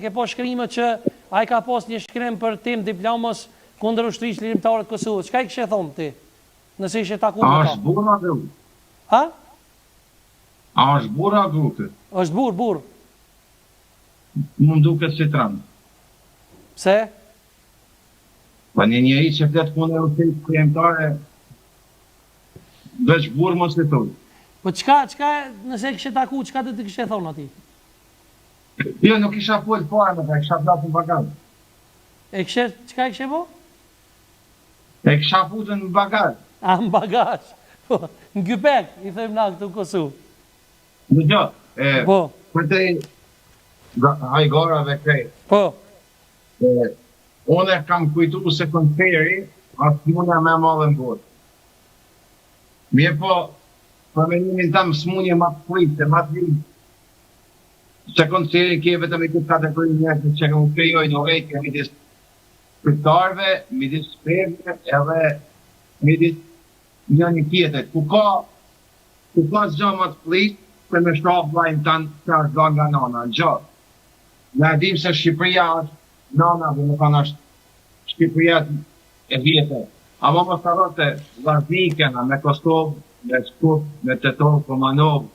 ke po shkrimet që ai ka pas një shkrim për tim diplomës kundër ushtrisë lirimtare të Kosovës. Çka I kishe thonë ti? Nëse ishe taku me ta. A është burr apo? Ha? A është burr apo grupi? Është burr. Më duket si tram. Pse? Pa një njeri që flet kundër ushtrisë lirimtare, veç burr mos e thoj. Po çka nëse kishe taku, çka do të kishe thonë atij? Jo, nuk isha fol fare me ta, kisha flasur në bagazh. Çka kishe po? E kisha futur në bagazh. A, në bagazh. Po, në gypek, I them na këtu në Kosovë. Dëgjoj, Po. për te hajgarave krej. Po. Unë kam kujtu se konferi është munja me madhe në botë. Mirë po, për menimin tam smunje ma të frikte, ma të vinë. Se konferi kje vetëm I këtë kategori njështë që këmë krejoj në rejtë midis kryptarve, midis shpevve edhe midis një tjetët. Ku ka zgjë ma të frikte, se me shtrafë vlajnë tanë që është do nga nana, gjë. Ne dim se Shqipëria është nana dhe nuk kanë është Shqipëria e vjetë. Amo më starote Vaznikena, me Kosovë, me Shkup, me Tetov, Komanov,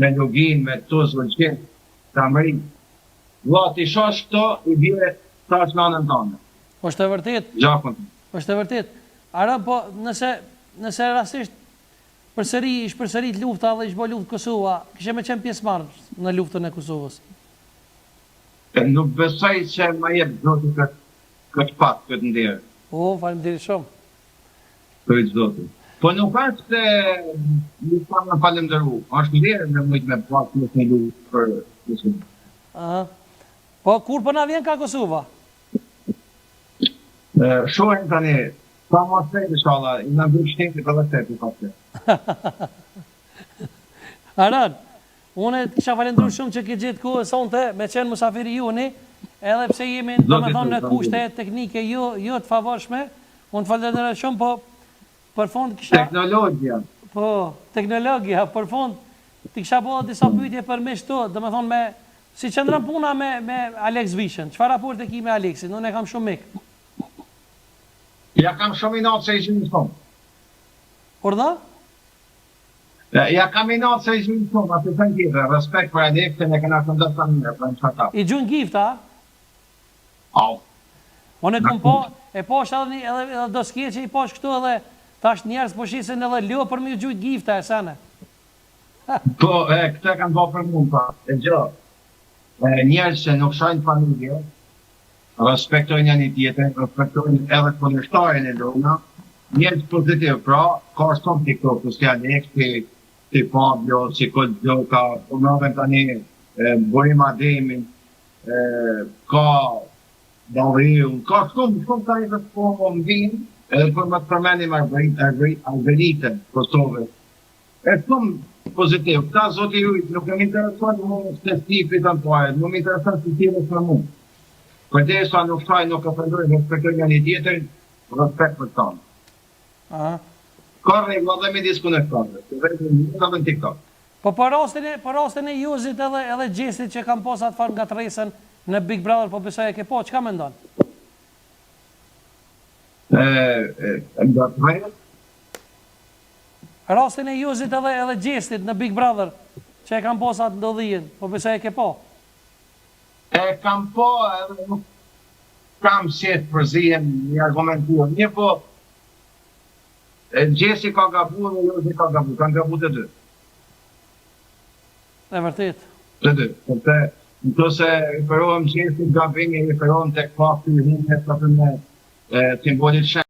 me Lugin, me Tuz, Vëlqin, Tamrin. Ti shosh këto, I bje ta është nanën tonë. Është e vërtet? Gjakon. Është e vërtet. Ara, po, nëse rastisht ish përsërit lufta dhe ish bo luftë Kosova, kishe me qenë pjesëmarrës në luftën e Kosovës? Nuk besoj që ma jep zoti këtë pak, këtë ndirë. O, faleminderit shumë. Për zoti. Po nuk është se nuk kam në falenderu. Është ndirë në mujtë me pak nuk një luftë për Kosovë. Po, kur për na vjen ka Kosova? Shohen tani, pa ma sejtë shala, I në bërë shtetë për dhe sejtë pa sejtë. Aran, unë kisha falendru shumë që ke gjithë kohë sonte me qenë musafiri juni, edhe pse jemi në kushte teknike jo të favorshme, unë falenderoj shumë, po për fond kisha... Teknologia, për fond ti kisha bëllë disa pyetje për me shto, dhe me thonë me... Si qëndrën puna me Alex Vishën, qëfar raport e ki me Alexin, unë e kam shumë mikë. Ja kam shumë I natë se I shumë shumë. Por da? Ja kam I natë se I shumë shumë, atë të në gjithë, respekt për Alexin e këna këndër të mire, për në qëta. I gjun gift, a? Au. Unë e këm po, e posh edhe do skje që I posh këtu edhe tash njerës po shisin edhe ljo për mi gjujt gifta e sene. Po, këte kanë bo për mund, pa, e gjë. Njerës që nuk shajnë familje, respektojnë një tjetër, respektojnë edhe kundërshtarin e lona, njerës pozitiv, pra, ka shumë t'i këto, kësë Alex, t'i Fabio, si këtë gjoka, po nëve tani, Borim Ademi, ka Davriu, ka shumë tani të po më vinë, edhe për më të përmenim Alberitën, Kosovës. E shumë pozitiv, ta zoti jujt, nuk e më interesuar në mund të stipi të nëpare, nuk më interesuar të tjene së në mund. Për te sa nuk shaj, nuk e përndoj, nuk përkoj një tjetër, respekt për tanë. Ka regla dhe me diskonektarë, të vejtë në në TikTok. Po për rastin e Juzit edhe Gjesit që kam posat farë nga të resën në Big Brother, po besoj e ke po, që ka me ndonë? Nga të resën? Rastin e Juzit edhe Gjesit në Big Brother, që e kam posat ndodhijen, po besoj e ke po? E kam po, edhe nuk kam qetë përzijem një argumentuar. Një po, Gjesi ka gabu dhe Juzi ka gabu, kanë gabu të dy. E vërtet. Të dy. Në të se referohem Gjesi gabimi, referohem të fakti, hinë e të të me simbolit shenë.